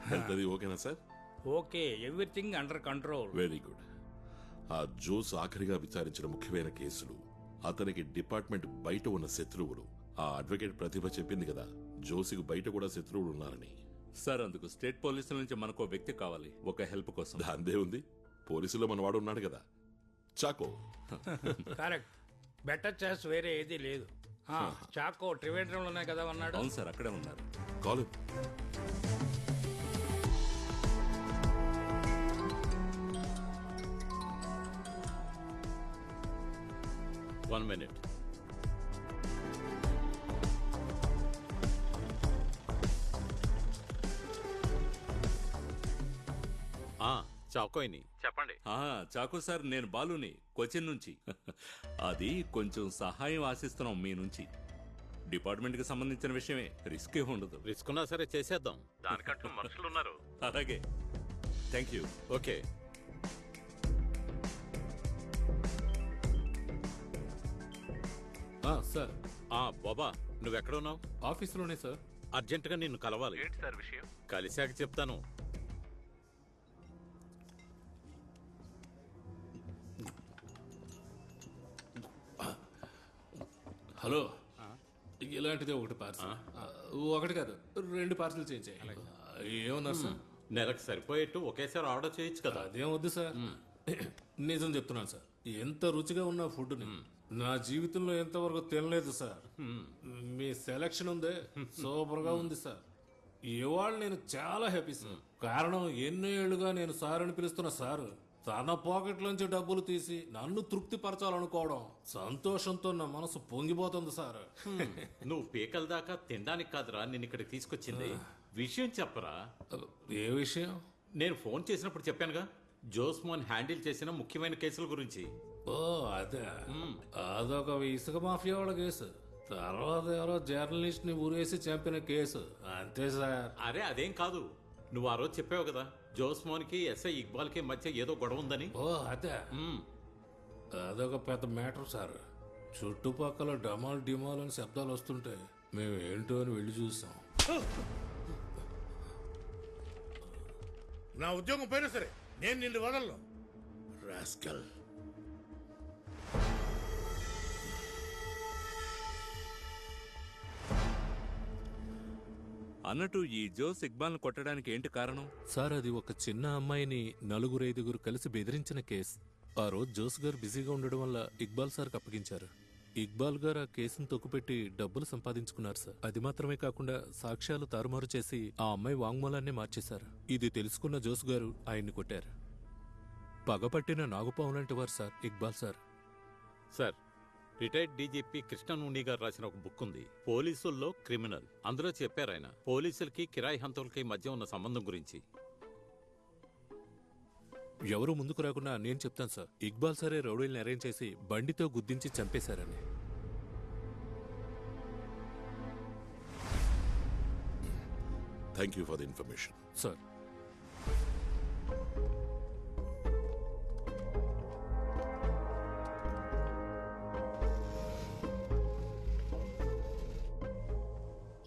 Health అది ఓకేనా sir? Okay, everything under control. Very good. ఆ జోస్ ఆఖరిగా విచారించిన ముఖ్యమైన కేసులు, అతనికి డిపార్ట్మెంట్ బయట ఉన్న శత్రువులు. ఆ అడ్వకేట్ ప్రతిభ చెప్పింది కదా, జోసికి బయట కూడా శత్రువులు ఉన్నారని. సార్, అందుకు స్టేట్ పోలీసుల నుంచి మనకు వ్యక్తి కావాలి, ఒక హెల్ప్ కోసం. దాందే ఉంది, పోలీసులో మనవాడు ఉన్నాడు కదా, చాకో. కరెక్ట్, బెటర్ చాయిస్ వేరే ఏది లేదు. చాకో ట్రివేండ్రంలోనే కదా ఉన్నాడు. అవును సార్, అక్కడే ఉన్నారు. కాల్. 1 minute. చాకోయిని చెప్పండి. చాకో సార్, నేను బాలుని, కొచ్చిన్ నుంచి. అది కొంచెం సహాయం ఆశిస్తున్నాం మీ నుంచి. డిపార్ట్మెంట్ కి సంబంధించిన విషయమే, రిస్క్ ఉండదు. రిస్క్ ఉన్నా సరే చేసేద్దాం, దానికంటూ మనుషులు ఉన్నారు. అలాగే, థ్యాంక్ యూ. ఓకే. సార్. బాబా, నువ్వెక్కడ ఉన్నావు? ఆఫీసులోనే సార్. అర్జెంటుగా నిన్ను కలవాలి. ఏంటి సార్ విషయం? కలిశాక చెప్తాను. హలో, ఇలాంటిదే ఒకటి పార్సల్. ఒకటి కాదు, 2 పార్సల్ చేయించాయి. ఏమన్నారు సార్? నెలకు సరిపోయేట్టు ఒకేసారి ఆర్డర్ చేయొచ్చు కదా. అదేం వద్దు సార్, నిజం చెప్తున్నాను సార్. ఎంత రుచిగా ఉన్న ఫుడ్ని నా జీవితంలో ఎంతవరకు తినలేదు సార్. మీ సెలక్షన్ ఉందే, సూపర్ గా ఉంది సార్. ఇవాళ నేను చాలా హ్యాపీ సార్. కారణం, ఎన్నో ఏళ్లుగా నేను సార్ అని పిలుస్తున్న సార్ తన పాకెట్లోంచి డబ్బులు తీసి నన్ను తృప్తి పరచాలనుకోవడం, సంతోషంతో నా మనసు పొంగిపోతుంది సార్. నువ్వు పీకల దాకా తినడానికి కాదురా నిన్ను ఇక్కడ తీసుకొచ్చింది. విషయం చెప్పరా. ఏ విషయం? నేను ఫోన్ చేసినప్పుడు చెప్పానుగా, జోస్మోన్ హ్యాండిల్ చేసిన ముఖ్యమైన కేసుల గురించి. ఓ అదే, అదొక ఇసుక మాఫియా వాళ్ళ కేసు. తర్వాత ఎవరో జర్నలిస్ట్ ని ఊరేసి చంపిన కేసు, అంతే సార్. అరే అదేం కాదు, నువ్వు ఆ రోజు చెప్పావు కదా, జోస్మోన్ కి ఎస్ఐ ఇక్బాల్ కి మధ్య ఏదో గొడవ ఉందని. ఓ అదే, అదొక పెద్ద మ్యాటర్ సార్. చుట్టుపక్కల డమాల్ డిమాల్ అని శబ్దాలు వస్తుంటే మేము ఏంటో అని వెళ్ళి చూసాం. నా ఉద్యోగం పోయినా సరే నేను నిన్ను వదలను, రాస్కల్. అన్నట్టు ఈ జోస్ ఇక్బాల్ని కొట్టడానికి ఏంటి కారణం? సార్, అది ఒక చిన్న అమ్మాయిని 4-5 కలిసి బెదిరించిన కేసు. ఆ రోజు జోస్ గారు బిజీగా ఉండడం వల్ల ఇక్బాల్ సార్కి అప్పగించారు. ఇక్బాల్ గారు ఆ కేసును తొక్కుపెట్టి డబ్బులు సంపాదించుకున్నారు సార్. అది మాత్రమే కాకుండా సాక్ష్యాలు తారుమారు చేసి ఆ అమ్మాయి వాంగ్మూలాన్నే మార్చేశారు. ఇది తెలుసుకున్న జోస్ గారు ఆయన్ని కొట్టారు. పగపట్టిన నాగుపాము లాంటి వారు sir Iqbal sir. Sir, retired DGP Krishnanunni గారు రాసిన ఒక బుక్ ఉంది, పోలీసుల్లో క్రిమినల్. అందులో చెప్పారు ఆయన పోలీసులకి కిరాయి హంతకులకి మధ్య ఉన్న సంబంధం గురించి. ఎవరు ముందుకు రాకుండా నేను చెప్తాను సార్, ఇక్బాల్ సరే రౌడీల్ని అరేంజ్ చేసి బండితో గుద్దించి చంపేశారని. Thank you for the information sir.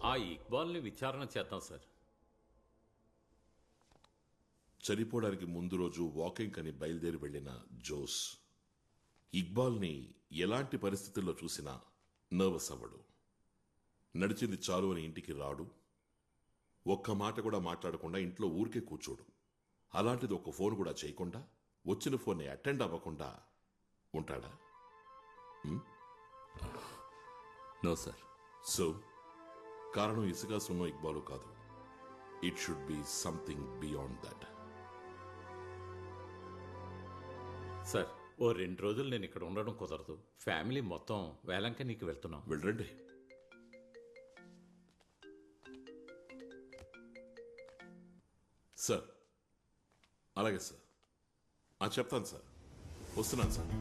ఆ ఇక్బాల్ ని విచారణ చేద్దాం సార్. చనిపోవడానికి ముందు రోజు వాకింగ్ అని బయలుదేరి వెళ్లిన జోస్ ఇక్బాల్ని ఎలాంటి పరిస్థితుల్లో చూసినా నర్వస్ అవ్వడు. నడిచింది చాలు అని ఇంటికి రాడు. ఒక్క మాట కూడా మాట్లాడకుండా ఇంట్లో ఊరికే కూర్చోడు. అలాంటిది ఒక ఫోన్ కూడా చేయకుండా, వచ్చిన ఫోన్ని అటెండ్ అవ్వకుండా ఉంటాడా? No sir. సో కారణం ఇసుక సున్నో ఇక్బాలు కాదు. It should be something beyond that. Sir, ఓ 2 రోజులు నేను ఇక్కడ ఉండడం కుదరదు. ఫ్యామిలీ మొత్తం వేలంకనీకి వెళ్తున్నాం. వెళ్ళండి. సార్, అలాగే సార్. చెప్తాను సార్, వస్తున్నాను సార్.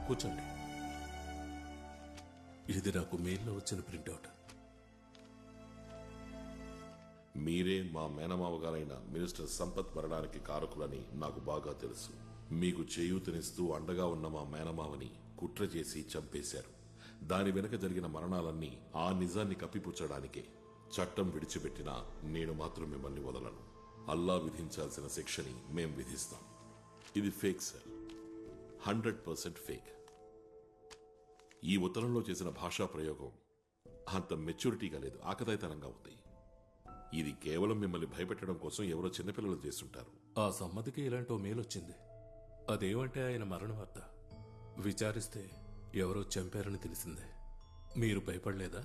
కూర్చోండి. ఇది నాకు మెయిల్లో వచ్చిన ప్రింట్అవుట్. మీరే మా మేనమావ గారైన మినిస్టర్ సంపత్ మరణానికి కారకులని నాకు బాగా తెలుసు. మీకు చేయూతనిస్తూ అండగా ఉన్న మా మేనమావని కుట్ర చేసి చంపేశారు. దాని వెనుక జరిగిన మరణాలన్నీ ఆ నిజాన్ని కప్పిపుచ్చడానికే. చట్టం విడిచిపెట్టినా నేను మాత్రం మిమ్మల్ని వదలను. అల్లా విధించాల్సిన శిక్షని మేం విధిస్తాం. ఇది ఫేక్ సార్, 100% ఫేక్. ఈ ఉత్తరంలో చేసిన భాషా ప్రయోగం అంత మెచ్యూరిటీగా లేదు, ఆకతాయితనంగా ఉంది. ఇది కేవలం మిమ్మల్ని భయపెట్టడం కోసం ఎవరో చిన్నపిల్లలు చేస్తుంటారు. ఆ సమ్మతికి ఇలాంటో మేలొచ్చింది. అదేమంటే ఆయన మరణ వార్త విచారిస్తే ఎవరో చంపారని తెలిసిందే. మీరు భయపడలేదా?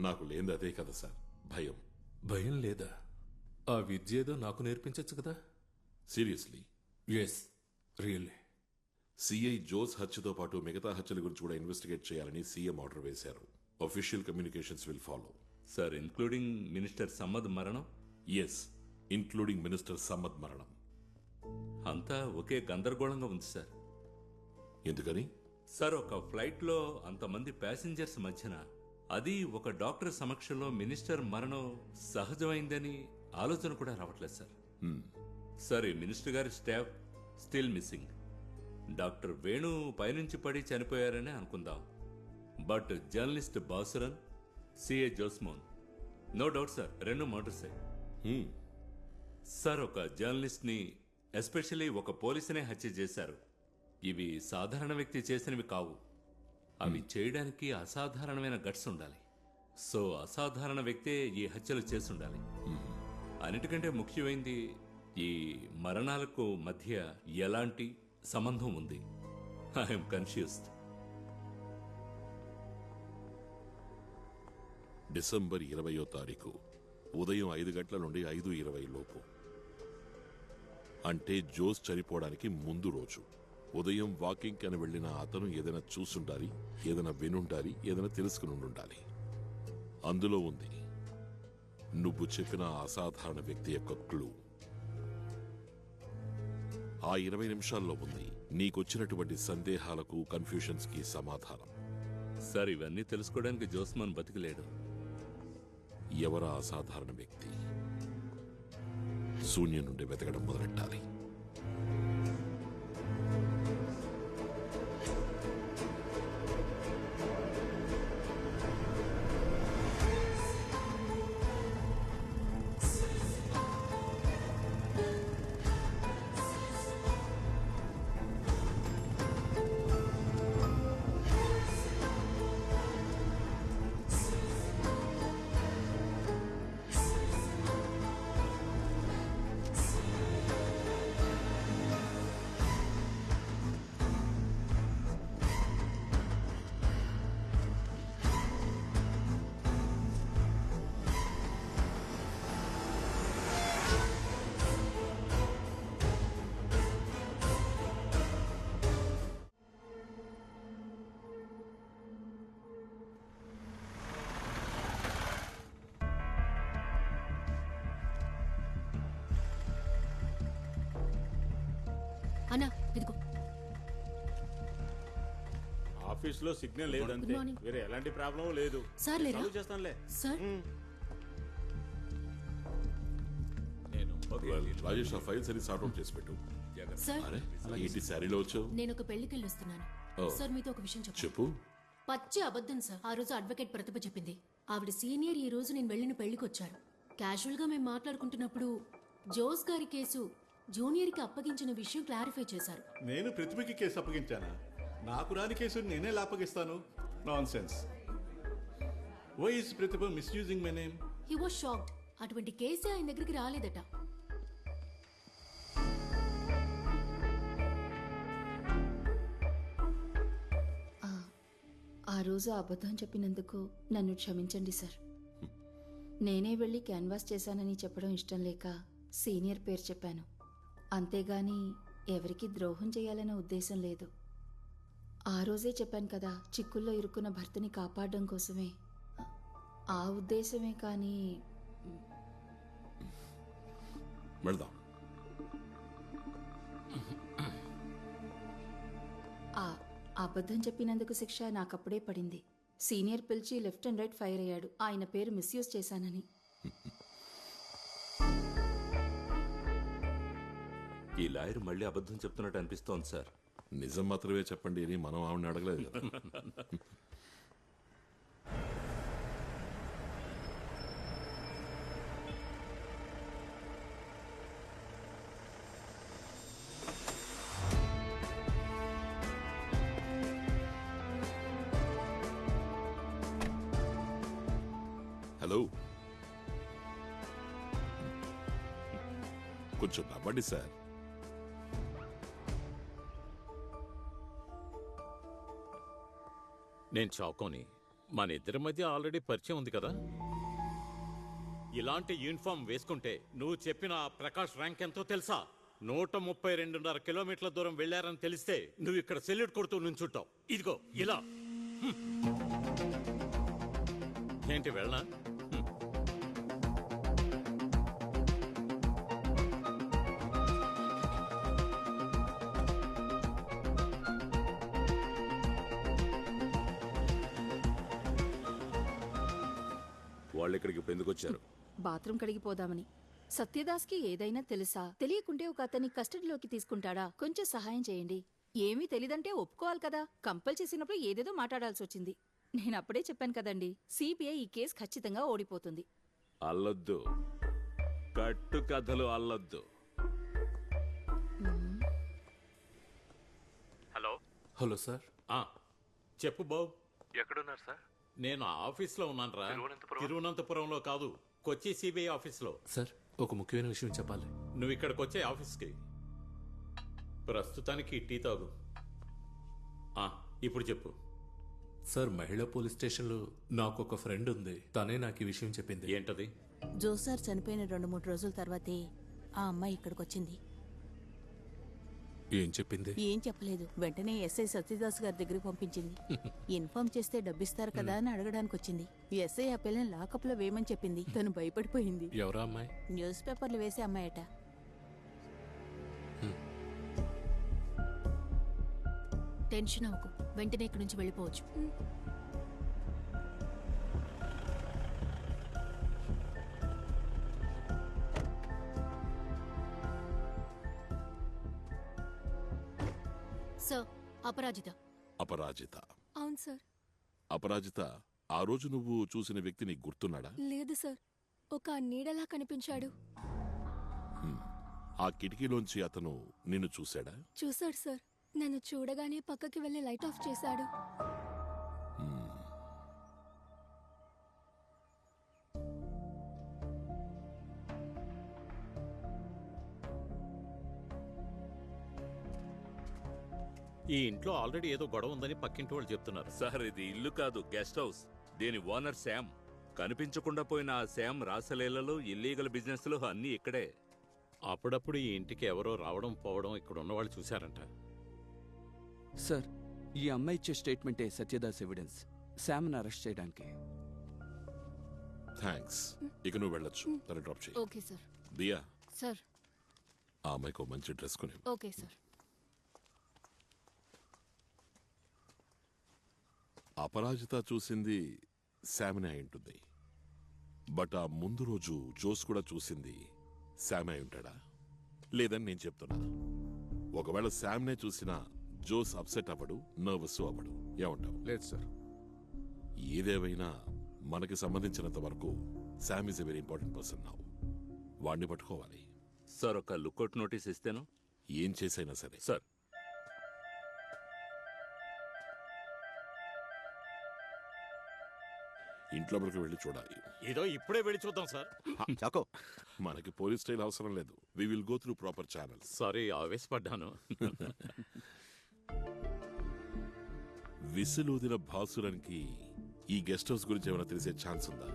నాకు లేనిది అదే కదా సార్, భయం. భయం లేదా? ఆ విద్య ఏదో నాకు నేర్పించచ్చు కదా. Seriously, yes, really. CI Jose హత్యతో పాటు మిగతా హత్యల గురించి కూడా ఇన్వెస్టిగేట్ చేయాలని సీఎం ఆర్డర్ వేశారు. Official communications will follow. Sir, including minister Samad మరణం? ఎస్, ఇంక్లూడింగ్ మినిస్టర్ సమ్మద్ మరణం. అంతా ఒకే గందరగోళంగా ఉంది సార్. ఎందుకని? సార్, ఒక ఫ్లైట్లో అంతమంది ప్యాసింజర్స్ మధ్యన, అది ఒక డాక్టర్ సమక్షంలో మినిస్టర్ మరణం సహజమైందని ఆలోచన కూడా రావట్లేదు సార్. సార్, ఈ మినిస్టర్ గారి staff still missing. Doctor Venu పైనుంచి పడి చనిపోయారని అనుకుందాం. But journalist Basuran, CA Josemon, no doubt sir, రెండు మర్డర్సే. సార్, ఒక జర్నలిస్ట్ ని, ఎస్పెషల్లీ ఒక పోలీసునే హత్య చేశారు. ఇవి సాధారణ వ్యక్తి చేసినవి కావు. అవి చేయడానికి అసాధారణమైన గట్స్ ఉండాలి. సో అసాధారణ వ్యక్తే ఈ హత్యలు చేసుండాలి. అన్నిటికంటే ముఖ్యమైనది, ఈ మరణాలకు మధ్య ఎలాంటి సంబంధం ఉంది? I'm confused. డిసెంబర్ 20వ తారీఖు ఉదయం 5 గంటల నుండి 5:20 లోపు, అంటే జోస్ చనిపోవడానికి ముందు రోజు ఉదయం వాకింగ్ అని వెళ్లిన అతను ఏదైనా చూసుండాలి, ఏదైనా వినుండాలి, ఏదైనా తెలుసుకుని ఉండాలి. అందులో ఉంది నువ్వు చెప్పిన అసాధారణ వ్యక్తి యొక్క క్లూ. ఆ 20 నిమిషాల్లో ఉంది నీకొచ్చినటువంటి సందేహాలకు, కన్ఫ్యూషన్స్ కి సమాధానం. సార్, ఇవన్నీ తెలుసుకోవడానికి జోస్మాన్ బతికిలేడు. ఎవరా అసాధారణ వ్యక్తి? శూన్యం నుండి వెతకడం మొదలెట్టాలి. అన్నా ఇదిగో. ఆఫీస్ లో సిగ్నల్ లేదంతే, గుడ్ మార్నింగ్. వేరే ఎలాంటి ప్రాబ్లం లేదు. సార్ లేరా? సాల్వ్ చేస్తానులే. సార్ రాజేష్, ఆ ఫైల్స్ అని సార్ట్ అవుట్ చేసి పెట్టు. సార్, అరే, ఏంటి శారీలో వచ్చావు? నేను ఒక పెళ్లికి వెళ్ళి వస్తున్నాను. సార్, మీతో ఒక విషయం చెప్పు. చెప్పు. పచ్చి అబద్ధం సార్. ఆ రోజు అడ్వకేట్ ప్రతిభ చెప్పింది. ఆవిడ సీనియర్. ఈ రోజు నేను వెళ్ళిన పెళ్లికి వచ్చారు. క్యాజువల్ గా మేము మాట్లాడుకుంటున్నప్పుడు జోస్ గారి కేసు జూనియర్ కి అప్పగించిన విషయం క్లారిఫై చేశారు. నేను ప్రతిభకి కేసు అప్పగించానా? నాకు రాని కేసు నేనే అప్పగిస్తాను? Nonsense. Why is Pratibha misusing my name? He was shocked. అటువంటి కేసే ఆయన దగ్గరికి రాలేదట. ఆ రోజు అబద్ధం చెప్పినందుకు నన్ను క్షమించండి సార్. నేనే వెళ్ళి క్యాన్వాస్ చేశానని చెప్పడం ఇష్టం లేక సీనియర్ పేరు చెప్పాను. అంతేగాని ఎవరికి ద్రోహం చేయాలనే ఉద్దేశం లేదు. ఆ రోజే చెప్పాను కదా, చిక్కుల్లో ఇరుక్కున్న భర్తని కాపాడడం కోసమే. ఆ ఉద్దేశమే కానీ వెళ్దాం. ఆ అబద్ధం చెప్పినందుకు శిక్ష నాకప్పుడే పడింది. సీనియర్ పిలిచి లెఫ్ట్ అండ్ రైట్ ఫైర్ అయ్యాడు. ఆయన పేరు మిస్యూజ్ చేశానని. ఈ లాయర్ మళ్ళీ అబద్ధం చెప్తున్నట్టు అనిపిస్తోంది సార్. నిజం మాత్రమే చెప్పండి అని మనం ఆవిడని అడగలేదు కదా. హలో, కొంచెం నవ్వండి సార్. నేను చాకోని. మన ఇద్దరి మధ్య ఆల్రెడీ పరిచయం ఉంది కదా. ఇలాంటి యూనిఫామ్ వేసుకుంటే నువ్వు చెప్పిన ఆ ప్రకాష్ ర్యాంక్ ఎంతో తెలుసా? 132.5 కిలోమీటర్ల దూరం వెళ్లారని తెలిస్తే నువ్వు ఇక్కడ సెల్యూట్ కొడుతూ నుంచుంటావు. ఇదిగో ఇలా. ఏంటి వెళ్ళనా? వాళ్ళు ఇక్కడికి ఇప్పుడు ఎందుకు వచ్చారు? బాత్రూమ్ కడిగిపోదామని. సత్యదాస్కి ఏదైనా తెలుసా? తెలియకుంటే ఒక అతన్ని కస్టడీలోకి తీసుకుంటాడా? కొంచెం సహాయం చేయండి. ఏమీ తెలీదంటే ఒప్పుకోవాలి కదా. కంపల్ చేసినప్పుడు ఏదేదో మాట్లాడాల్సి వచ్చింది. నేను అప్పుడే చెప్పాను కదండి, సిబిఐ ఈ కేసు ఖచ్చితంగా ఓడిపోతుంది. అల్లొద్దు, కట్టు కథలు అల్లొద్దు. హలో. Hello sir. చెప్పు బాబు. ఎక్కడున్నారు సార్? నేను ఆఫీస్లో ఉన్నాను రా. తిరువనంతపురంలో కాదు, కొచ్చి సిబిఐ ఆఫీస్లో. సార్, ఒక ముఖ్యమైన విషయం చెప్పాలి. నువ్వు ఇక్కడికి వచ్చే ఆఫీస్కి. ప్రస్తుతానికి టీ తాగు. ఇప్పుడు చెప్పు. సార్, మహిళా పోలీస్ స్టేషన్లో నాకు ఒక ఫ్రెండ్ ఉంది. తనే నాకు ఈ విషయం చెప్పింది. ఏంటది? జోసార్ చనిపోయిన 2-3 రోజుల తర్వాతే ఆ అమ్మాయి ఇక్కడికి వచ్చింది. ఏం చెప్పింది? ఏం చెప్పలేదు. వెంటనే ఎస్ఐ సత్యదాస్ గారి దగ్గరికి పంపించింది. ఇన్ఫార్మ్ చేస్తే డబ్బిస్తారు కదా అని అడగడానికి వచ్చింది. ఎస్ఐ ఆ పిల్లని లాకప్ లో వేయమని చెప్పింది. తను భయపడిపోయింది. ఎవరా అమ్మాయి? న్యూస్ పేపర్లు వేసే అమ్మాయట. టెన్షన్ అవ్వకు, వెంటనే ఇక్కడి నుంచి వెళ్ళిపోవచ్చు. సార్, అపరాజిత. అపరాజిత? అవును సార్. అపరాజిత, ఆ రోజు నువ్వు చూసిన వ్యక్తి నీకు గుర్తున్నాడా? లేదు సార్, ఒక నీడలా కనిపించాడు. ఆ కిటికీలోంచి అతను నిన్ను చూశాడా? చూశాడు సార్. నన్ను చూడగానే పక్కకి వెళ్ళి లైట్ ఆఫ్ చేశాడు. ఈ ఇంట్లో ఆల్రెడీ ఏదో గొడవ ఉందని పక్కింటి వాళ్ళు చెప్తున్నారు. సార్, ఇది ఇల్లు కాదు, గెస్ట్ హౌస్. దీని ఓనర్ శామ్. కనిపించకుండా పోయిన ఆ శామ్ రాసలీలలు, ఇల్లీగల్ బిజినెస్లు అన్నీ ఇక్కడే. అప్పుడప్పుడు ఈ ఇంటికి ఎవరో రావడం పోవడం ఇక్కడ ఉన్నవాళ్ళు చూశారంట. సార్, ఈ అమ్మాయి ఇచ్చే స్టేట్మెంటే సత్యదాస్ ఎవిడెన్స్ శామ్ను అరెస్ట్ చేయడానికి. థ్యాంక్స్. ఇక నువ్వు వెళ్ళొచ్చు. తన డ్రాప్ చేయి. Okay sir. దియా, సార్. ఆ అమ్మాయికి మంచి డ్రెస్ కొని. Okay sir. అపరాజిత చూసింది శామ్నే అయి ఉంటుంది. బట్ ఆ ముందు రోజు జోస్ కూడా చూసింది శామ్ అయి ఉంటాడా? లేదని నేను చెప్తున్నా. ఒకవేళ శామ్నే చూసినా జోస్ అప్సెట్ అవ్వడు, నర్వస్ అవ్వడు. ఏమంటావు? లేదు సార్. ఏదేవైనా మనకి సంబంధించినంత వరకు Sam is a very important person now. వాడిని పట్టుకోవాలి. సార్, ఒక లుక్అవుట్ నోటీస్ ఇస్తేను? ఏం చేసైనా సరే. సార్, ఇంట్లో మనకు వెళ్ళి చూడాలి. ఏదో ఇప్పుడే వెళ్ళి చూద్దాం సార్. చాకో, మనకి పోలీస్ స్టైల్ అవసరం లేదు. We will go through proper channels. Sorry, ఆవేశపడ్డాను. విసులూదిన భాసురానికి ఈ గెస్ట్ హౌస్ గురించి ఏమైనా తెలిసే ఛాన్స్ ఉందా?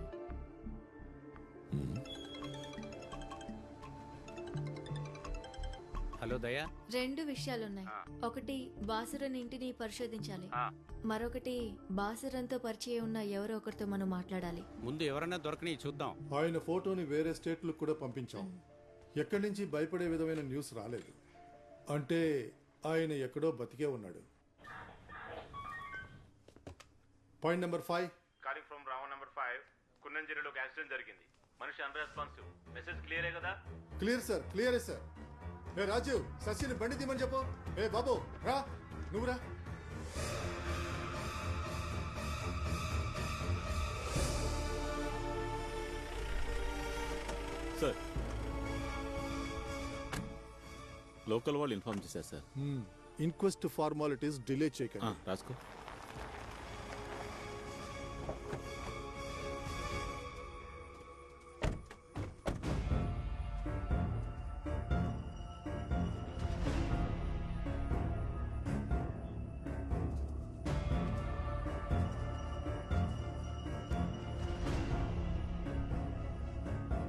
హలో దయా. 2 విషయాలున్నాయి. ఒకటి, బాసురన్ ఇంటిని పరిశోధించాలి. మరొకటి, బాసురన్తో పరిచయం ఉన్న ఎవరో ఒకరితో మనం మాట్లాడాలి. ముందు ఎవరన్నా దొరకని చూద్దాం. ఆయన ఫోటోని వేరే స్టేట్లకు కూడా పంపించాం. ఎక్కడి నుంచి భయపడే విధమైన న్యూస్ రాలేదు. అంటే ఆయన ఎక్కడో బతికే ఉన్నాడు. Point number 5. Calling from Ravan number 5. కున్నంజిరిలో ఒక యాక్సిడెంట్ జరిగింది. మనిషి అన్రెస్పాన్సివ్. మెసేజ్ క్లియరే కదా? క్లియర్ సార్, క్లియరే సార్. ఏ రాజీవ్, శశిని బండి తీమని చెప్పు. ఏ బాబు రా, నువ్వు రా. సార్, లోకల్ వాళ్ళు ఇన్ఫార్మ్ చేశారు సార్. ఇన్క్వెస్ట్ ఫార్మాలిటీస్ డిలే చేయకండి. రాసుకో.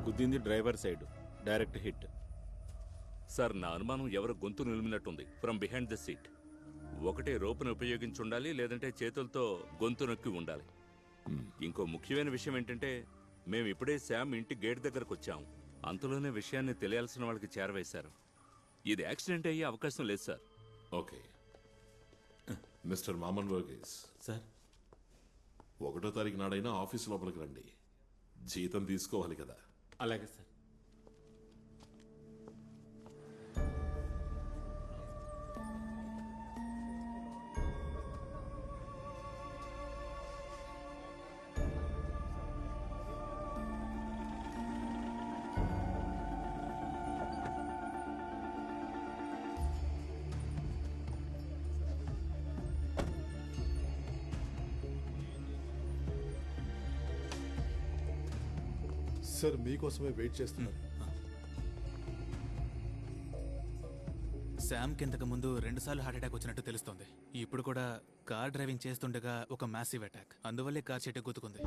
గుద్దింది driver side, direct hit. Sir, నా అనుమానం ఎవరు గొంతు నిలిమినట్టుంది ఫ్రమ్ బిహైండ్ ద సీట్. ఒకటే రోపును ఉపయోగించి ఉండాలి, లేదంటే చేతులతో గొంతు నొక్కి ఉండాలి. ఇంకో ముఖ్యమైన విషయం ఏంటంటే, మేము ఇప్పుడే శామ్ ఇంటి గేట్ దగ్గరకు వచ్చాం. అంతలోనే విషయాన్ని తెలియాల్సిన వాళ్ళకి చేరవేశారు. ఇది యాక్సిడెంట్ అయ్యే అవకాశం లేదు sir. Okay mister మామన్ Verghese sir, 1వ తారీఖు నాడైనా ఆఫీస్ లోపలికి రండి. జీతం తీసుకోవాలి కదా. అలాగే సార్. సార్, మీకోసమే వెయిట్ చేస్తున్నాను. శామ్ కిందకు ముందు 2 సార్లు హార్ట్ అటాక్ వచ్చినట్టు తెలుస్తోంది. ఇప్పుడు కూడా కార్ డ్రైవింగ్ చేస్తుండగా ఒక మ్యాసివ్ అటాక్, అందువల్లే కార్ చెట్టు గుద్దుకుంది.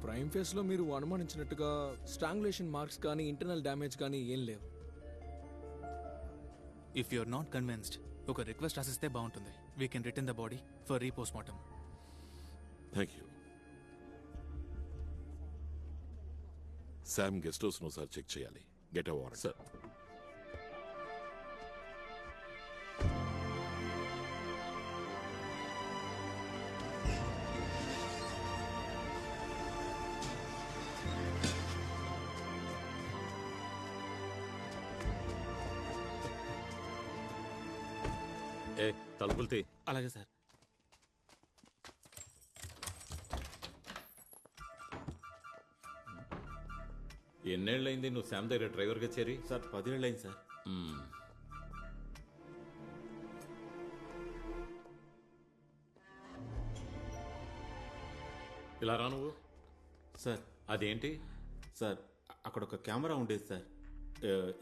ప్రైమ్ ఫేస్ లో మీరు అనుమానించినట్టుగా స్ట్రాంగులేషన్ మార్క్స్ కానీ ఇంటర్నల్ డ్యామేజ్ కానీ ఏం లేవు. ఇఫ్ యూఆర్ నాట్ కన్విన్స్డ్, ఒక రిక్వెస్ట్ రాసిస్తే బాగుంటుంది. We can return the body for repost mortem. Thank you. Sam guest house ఒకసారి చెక్ చేయాలి. Get a warrant. సార్, ఏ తలుపులు తీ. అలాగే సార్. ఎన్నేళ్ళైంది నువ్వు శామ్ దగ్గర డ్రైవర్గా చేరి? సార్, 10 ఏళ్ళైంది సార్. ఇలా రా నువ్వు. సార్, అదేంటి? సార్, అక్కడ ఒక కెమెరా ఉండేది సార్.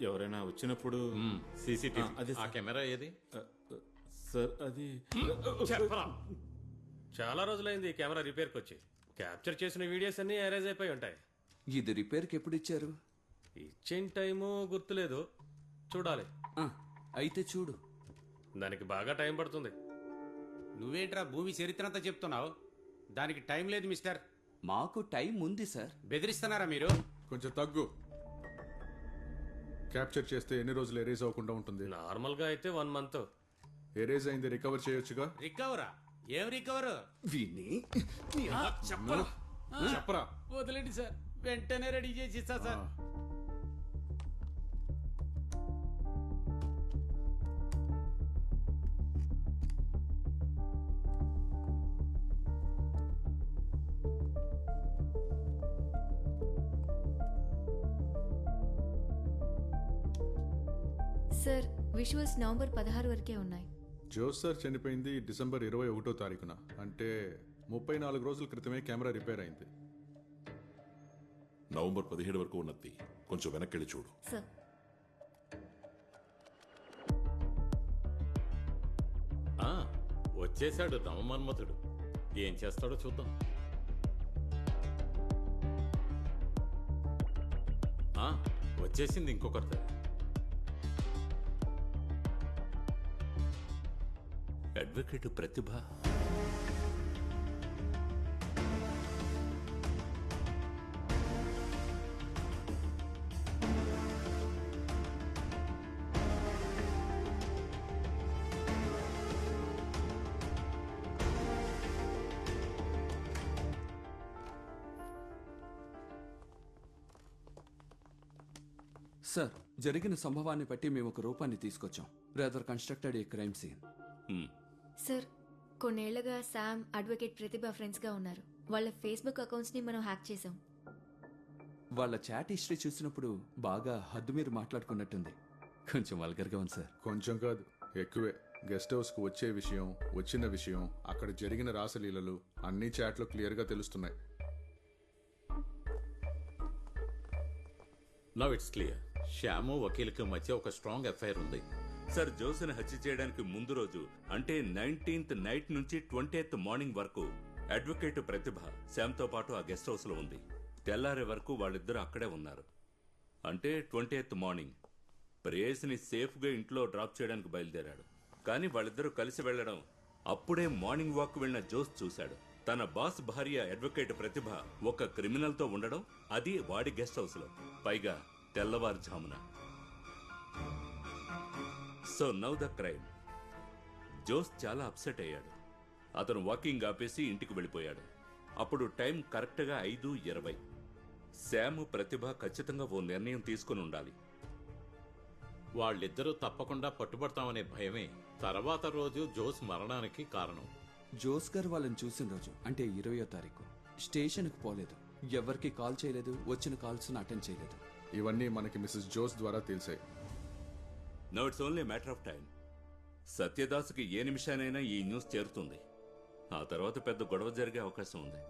ఎవరైనా వచ్చినప్పుడు సీసీటీవీ. అదే ఆ కెమెరా ఏది? సార్, అది చెప్పరా. చాలా రోజులైంది ఈ కెమెరా రిపేర్కి వచ్చి. క్యాప్చర్ చేసిన వీడియోస్ అన్ని అరేంజ్ అయిపోయి ఉంటాయి. ఇది రిపేర్కి ఎప్పుడు ఇచ్చారు? ఇచ్చిన టైము గుర్తులేదు, చూడాలి. అయితే చూడు. దానికి బాగా టైం పడుతుంది. నువ్వేంట్రా భూమి చరిత్ర అంతా చెప్తున్నావు? దానికి టైం లేదు మిస్టర్. మాకు టైం ఉంది సార్. బెదిరిస్తున్నారా మీరు? కొంచెం తగ్గు. క్యాప్చర్ చేస్తే ఎన్ని రోజులు ఎరేజ్ అవ్వకుండా ఉంటుంది? నార్మల్గా అయితే 1 month. ఎరేజ్ అయింది రికవర్ చేయొచ్చుగా. రికవరా? ఏం రికవర్? చెప్పరా. వదిలేండి సార్, వెంటనే రెడీ చేసి ఇస్తా సార్. సార్, విజువల్స్ నవంబర్ 16 వరకే ఉన్నాయి. జోస్ సార్ చనిపోయింది డిసెంబర్ 21వ తారీఖున. అంటే 34 రోజుల క్రితమే కెమెరా రిపేర్ అయింది. నవంబర్ 17 వరకు ఉన్నది. కొంచెం వెనక్కి చూడు. సార్, వచ్చేశాడు నవమన్మథుడు. ఏం చేస్తాడో చూద్దాం. వచ్చేసింది ఇంకొకరితో. అడ్వకేట్ ప్రతిభ. సార్, జరిగిన సంభవాన్ని బట్టి మేము ఒక రూపాన్ని తీసుకొచ్చాం. Rather constructed a crime scene. Sir, కొన్నేళ్లుగా శామ్, అడ్వకేట్ ప్రతిభ ఫ్రెండ్స్గా ఉన్నారు. వాళ్ళ ఫేస్బుక్ అకౌంట్స్ని మనం హ్యాక్ చేసాం. వాళ్ళ చాట్ హిస్టరీ చూసినప్పుడు బాగా హద్దు మీరు మాట్లాడుకున్నట్టుంది. కొంచెం వల్గర్గా ఉంది సార్. కొంచెం కాదు, ఎక్కువే. గెస్ట్ హౌస్కు వచ్చే విషయం, వచ్చిన విషయం, అక్కడ జరిగిన రాసలీలలు అన్ని చాట్లో క్లియర్గా తెలుస్తున్నాయి. Now it's clear. శ్యాము వకీల్కి మధ్య ఒక స్ట్రాంగ్ ఎఫ్ఐఆర్ ఉంది. సార్, జోస్ని హత్య చేయడానికి ముందు రోజు అంటే 19th నైట్ నుంచి 20th మార్నింగ్ వరకు అడ్వకేట్ ప్రతిభ శ్యామ్తో పాటు ఆ గెస్ట్ హౌస్లో ఉంది. తెల్లారే వరకు వాళ్ళిద్దరూ అక్కడే ఉన్నారు. అంటే 20th మార్నింగ్ ప్రేయస్ని సేఫ్గా ఇంట్లో డ్రాప్ చేయడానికి బయలుదేరాడు. కానీ వాళ్ళిద్దరూ కలిసి వెళ్లడం అప్పుడే మార్నింగ్ వాక్ వెళ్లిన జోస్ చూశాడు. తన బాస్ భార్య అడ్వకేట్ ప్రతిభ ఒక క్రిమినల్తో ఉండడం, అది వాడి గెస్ట్ హౌస్లో, పైగా తెల్లవారుజామున. So now the crime. Jose చాలా అప్సెట్ అయ్యాడు. అతను వాకింగ్ ఆపేసి ఇంటికి వెళ్ళిపోయాడు. అప్పుడు టైం కరెక్ట్గా 5:20. శామ్, ప్రతిభ ఖచ్చితంగా ఓ నిర్ణయం తీసుకుని ఉండాలి. వాళ్ళిద్దరూ తప్పకుండా పట్టుబడతామనే భయమే తర్వాత రోజు జోస్ మరణానికి కారణం. జోస్ గారు వాళ్ళని చూసిన రోజు అంటే 20వ తారీఖు స్టేషన్కి పోలేదు. ఎవరికి కాల్ చేయలేదు, వచ్చిన కాల్స్ను అటెండ్ చేయలేదు. ఇవన్నీ మనకి మిస్సెస్ జోస్ ద్వారా తెలిసాయి. Now it's only matter of time. సత్యదాస్కి ఏ నిమిషానైనా ఈ న్యూస్ చేరుతుంది. ఆ తర్వాత పెద్ద గొడవ జరిగే అవకాశం ఉంది.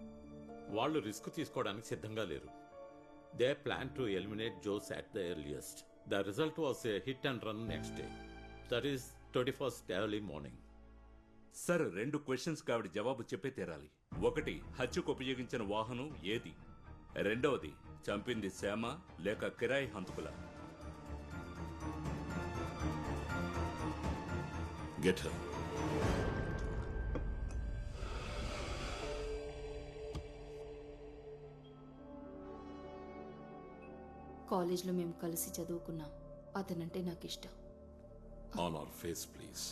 వాళ్ళు రిస్క్ తీసుకోవడానికి సిద్ధంగా లేరు. They plan to eliminate Jose at the earliest. The result was a hit and run next day. That is 21st early morning. Sir, 2 questions ఆవిడ జవాబు చెప్పే తీరాలి. 1, హత్యకు ఉపయోగించిన వాహనం ఏది? 2వది, చంపింది శ్యామ లేక కిరాయి హంతకుల? Get her. కాలేజ్లో మేము కలిసి చదువుకున్నాం. అతనంటే నాకు ఇష్టం. On our face, please.